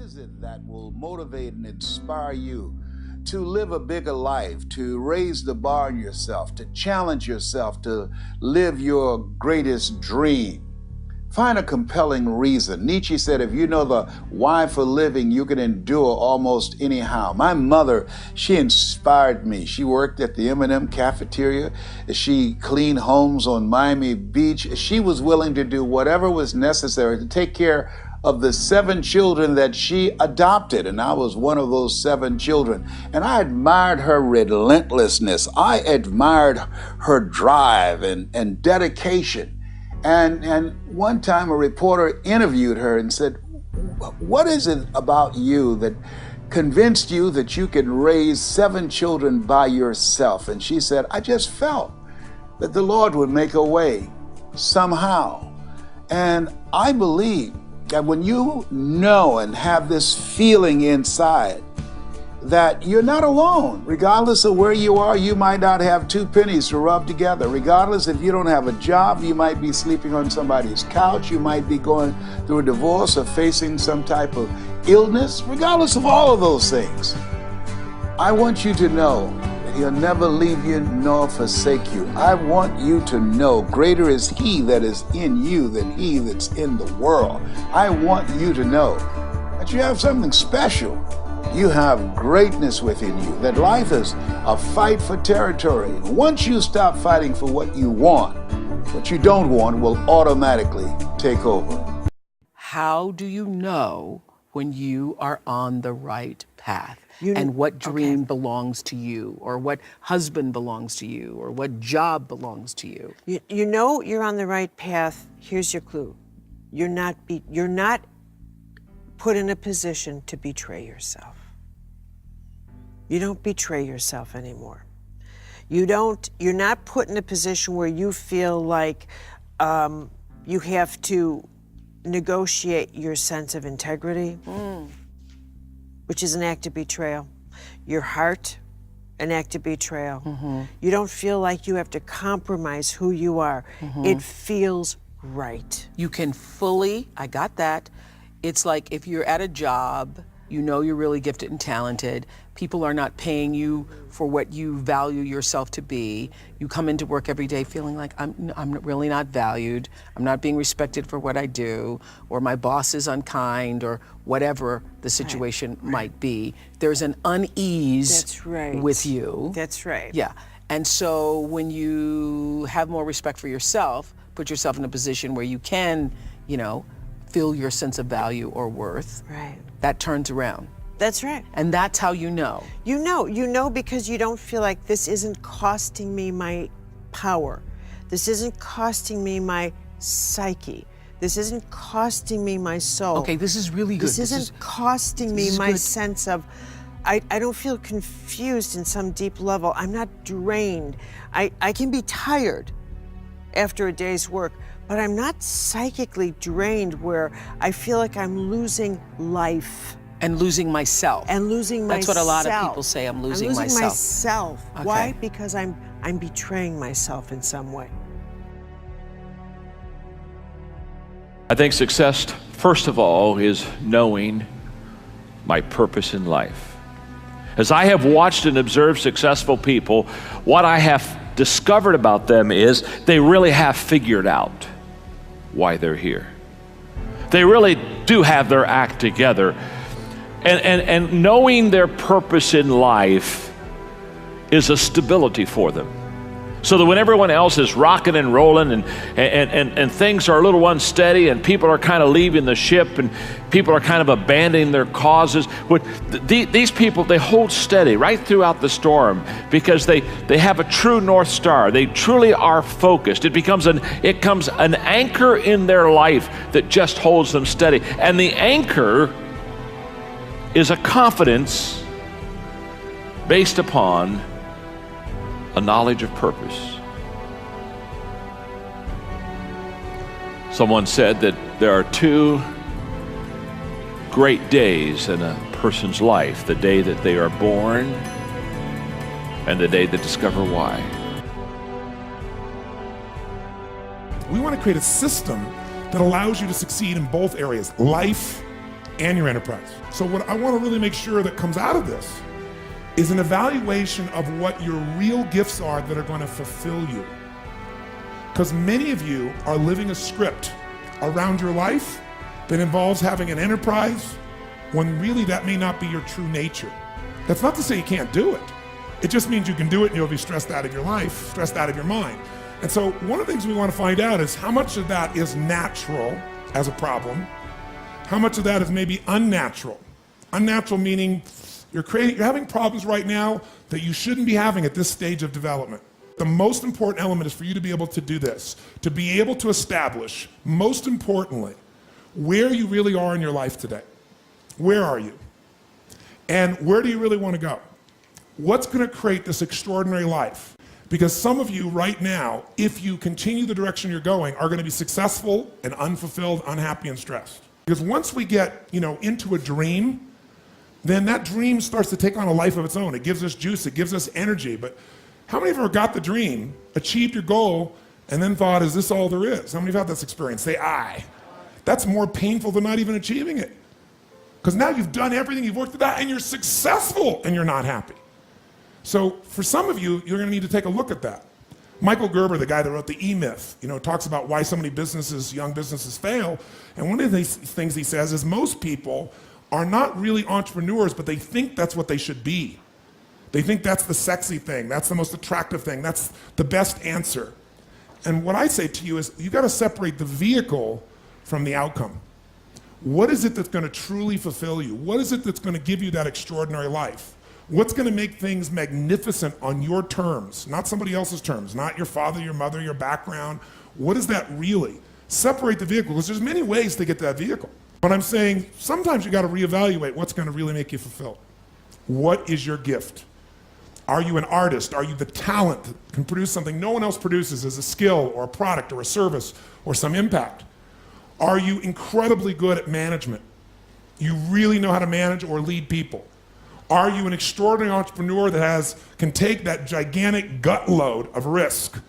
is it that will motivate and inspire you to live a bigger life, to raise the bar on yourself, to challenge yourself, to live your greatest dream? Find a compelling reason. Nietzsche said, if you know the why for living, you can endure almost anyhow. My mother, she inspired me. She worked at the M&M cafeteria. She cleaned homes on Miami Beach. She was willing to do whatever was necessary to take care of the 7 children that she adopted, and I was one of those 7 children. And I admired her relentlessness. I admired her drive and dedication. And one time a reporter interviewed her and said, what is it about you that convinced you that you can raise 7 children by yourself? And she said, I just felt that the Lord would make a way somehow. And I believe that when you know and have this feeling inside that you're not alone, regardless of where you are, you might not have 2 pennies to rub together. Regardless if you don't have a job, you might be sleeping on somebody's couch, you might be going through a divorce or facing some type of illness. Regardless of all of those things, I want you to know that He'll never leave you nor forsake you. I want you to know greater is He that is in you than he that's in the world. I want you to know that you have something special. You have greatness within you, that life is a fight for territory. Once you stop fighting for what you want, what you don't want will automatically take over. How do you know when you are on the right path? And what dream belongs to you, or what husband belongs to you, or what job belongs to you? You know you're on the right path. Here's your clue. You're not put in a position to betray yourself. You don't betray yourself anymore. You're not put in a position where you feel like you have to negotiate your sense of integrity, which is an act of betrayal. Your heart, an act of betrayal. You don't feel like you have to compromise who you are. It feels right. You can fully, I got that. It's like if you're at a job, you know you're really gifted and talented. People are not paying you for what you value yourself to be. You come into work every day feeling like I'm really not valued. I'm not being respected for what I do, or my boss is unkind, or whatever the situation might be. There's an unease with you. That's right. Yeah. And so when you have more respect for yourself, put yourself in a position where you can, feel your sense of value or worth. Right. That turns around. That's right. And that's how you know. You know because you don't feel like this isn't costing me my power. This isn't costing me my psyche. This isn't costing me my soul. Okay, this is really good. This isn't costing me my sense of, I don't feel confused in some deep level. I'm not drained. I can be tired after a day's work, but I'm not psychically drained where I feel like I'm losing life. And losing myself. That's what a lot of people say, I'm losing myself. Okay. Why? Because I'm betraying myself in some way. I think success, first of all, is knowing my purpose in life. As I have watched and observed successful people, what I have discovered about them is they really have figured out why they're here. They really do have their act together. And knowing their purpose in life is a stability for them. So that when everyone else is rocking and rolling and things are a little unsteady and people are kind of leaving the ship and people are kind of abandoning their causes, these people, they hold steady right throughout the storm because they have a true North Star. They truly are focused. It becomes an anchor in their life that just holds them steady. And the anchor is a confidence based upon a knowledge of purpose. Someone said that there are 2 great days in a person's life: the day that they are born and the day they discover why. We want to create a system that allows you to succeed in both areas, life and your enterprise. So what I want to really make sure that comes out of this is an evaluation of what your real gifts are that are going to fulfill you. Because many of you are living a script around your life that involves having an enterprise when really that may not be your true nature. That's not to say you can't do it. It just means you can do it and you'll be stressed out of your life, stressed out of your mind. And so one of the things we want to find out is how much of that is natural as a problem, how much of that is maybe unnatural. Unnatural meaning you're having problems right now that you shouldn't be having at this stage of development. The most important element is for you to be able to do this, to be able to establish, most importantly, where you really are in your life today. Where are you? And where do you really want to go? What's going to create this extraordinary life? Because some of you right now, if you continue the direction you're going, are going to be successful and unfulfilled, unhappy, and stressed. Because once we get, into a dream, then that dream starts to take on a life of its own. It gives us juice, it gives us energy. But how many of you ever got the dream, achieved your goal, and then thought, is this all there is? How many of you have had this experience? Say, aye. That's more painful than not even achieving it. Because now you've done everything, you've worked it out, and you're successful, and you're not happy. So for some of you, you're going to need to take a look at that. Michael Gerber, the guy that wrote the E-Myth, talks about why so many young businesses fail. And one of the things he says is most people are not really entrepreneurs, but they think that's what they should be. They think that's the sexy thing, that's the most attractive thing, that's the best answer. And what I say to you is you got to separate the vehicle from the outcome. What is it that's going to truly fulfill you? What is it that's going to give you that extraordinary life? What's going to make things magnificent on your terms, not somebody else's terms, not your father, your mother, your background? What is that really? Separate the vehicle, because there's many ways to get to that vehicle. But I'm saying sometimes you got to reevaluate what's going to really make you fulfilled. What is your gift? Are you an artist? Are you the talent that can produce something no one else produces as a skill or a product or a service or some impact? Are you incredibly good at management? You really know how to manage or lead people? Are you an extraordinary entrepreneur that can take that gigantic gut load of risk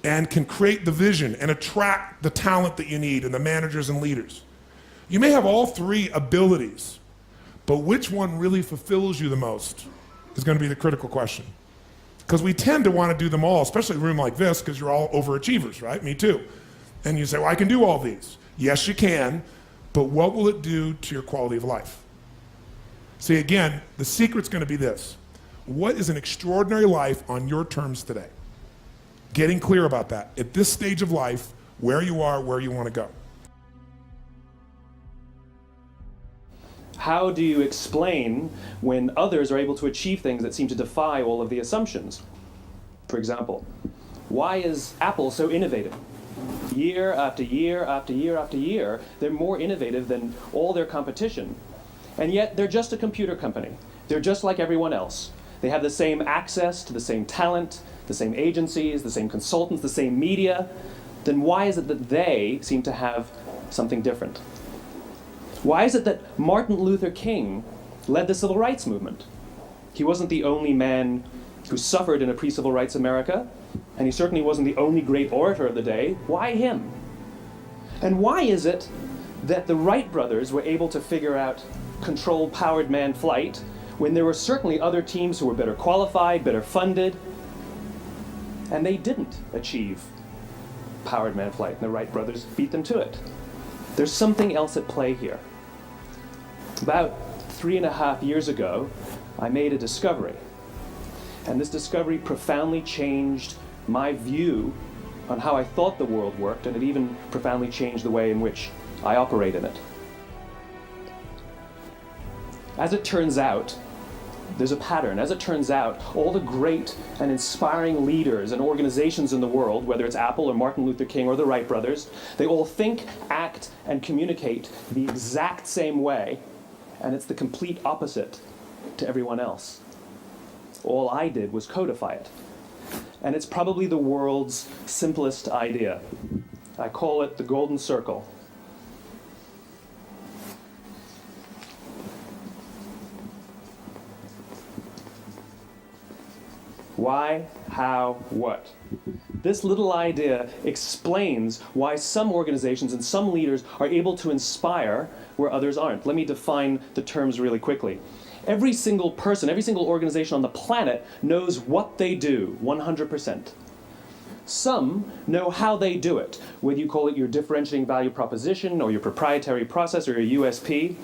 and can create the vision and attract the talent that you need and the managers and leaders? You may have all three abilities, but which one really fulfills you the most is going to be the critical question. Because we tend to want to do them all, especially in a room like this, because you're all overachievers, right? Me too. And you say, well, I can do all these. Yes, you can, but what will it do to your quality of life? See, again, the secret's going to be this. What is an extraordinary life on your terms today? Getting clear about that. At this stage of life, where you are, where you want to go. How do you explain when others are able to achieve things that seem to defy all of the assumptions? For example, why is Apple so innovative? Year after year after year after year, they're more innovative than all their competition. And yet they're just a computer company. They're just like everyone else. They have the same access to the same talent, the same agencies, the same consultants, the same media. Then why is it that they seem to have something different? Why is it that Martin Luther King led the civil rights movement? He wasn't the only man who suffered in a pre-civil rights America, and he certainly wasn't the only great orator of the day. Why him? And why is it that the Wright brothers were able to figure out controlled powered manned flight when there were certainly other teams who were better qualified, better funded, and they didn't achieve powered manned flight, and the Wright brothers beat them to it? There's something else at play here. About 3.5 years ago, I made a discovery. And this discovery profoundly changed my view on how I thought the world worked, and it even profoundly changed the way in which I operate in it. As it turns out, there's a pattern. As it turns out, all the great and inspiring leaders and organizations in the world, whether it's Apple or Martin Luther King or the Wright brothers, they all think, act, and communicate the exact same way, and it's the complete opposite to everyone else. All I did was codify it. And it's probably the world's simplest idea. I call it the golden circle. Why, how, what? This little idea explains why some organizations and some leaders are able to inspire where others aren't. Let me define the terms really quickly. Every single person, every single organization on the planet knows what they do, 100%. Some know how they do it, whether you call it your differentiating value proposition or your proprietary process or your USP.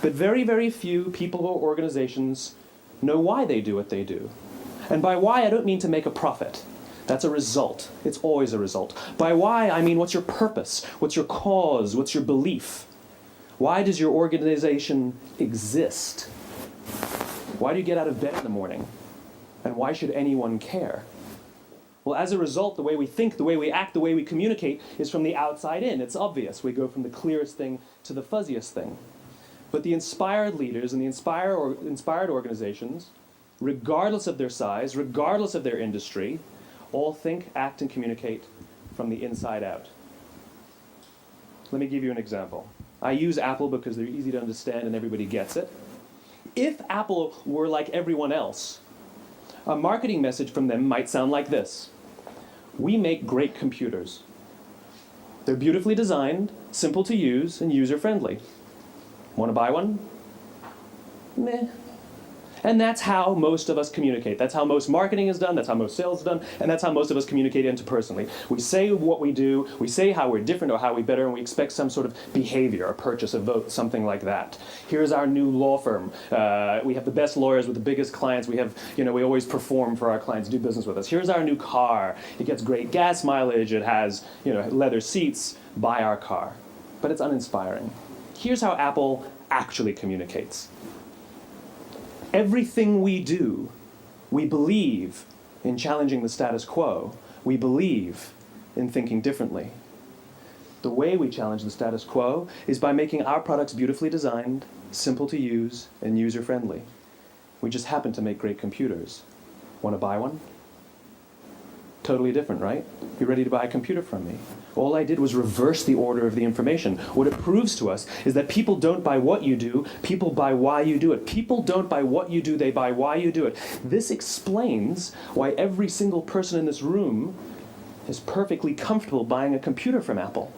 But very, very few people or organizations know why they do what they do. And by why, I don't mean to make a profit. That's a result. It's always a result. By why, I mean what's your purpose? What's your cause? What's your belief? Why does your organization exist? Why do you get out of bed in the morning? And why should anyone care? Well, as a result, the way we think, the way we act, the way we communicate is from the outside in. It's obvious. We go from the clearest thing to the fuzziest thing. But the inspired leaders and the inspired organizations, regardless of their size, regardless of their industry, all think, act, and communicate from the inside out. Let me give you an example. I use Apple because they're easy to understand and everybody gets it. If Apple were like everyone else, a marketing message from them might sound like this. We make great computers. They're beautifully designed, simple to use, and user-friendly. Want to buy one? Meh. And that's how most of us communicate. That's how most marketing is done, that's how most sales is done, and that's how most of us communicate interpersonally. We say what we do, we say how we're different or how we're better, and we expect some sort of behavior, a purchase, a vote, something like that. Here's our new law firm. We have the best lawyers with the biggest clients. We have, we always perform for our clients, do business with us. Here's our new car. It gets great gas mileage. It has, leather seats. Buy our car. But it's uninspiring. Here's how Apple actually communicates. Everything we do, we believe in challenging the status quo. We believe in thinking differently. The way we challenge the status quo is by making our products beautifully designed, simple to use, and user-friendly. We just happen to make great computers. Want to buy one? Totally different, right? You ready to buy a computer from me? All I did was reverse the order of the information. What it proves to us is that people don't buy what you do, people buy why you do it. People don't buy what you do, they buy why you do it. This explains why every single person in this room is perfectly comfortable buying a computer from Apple.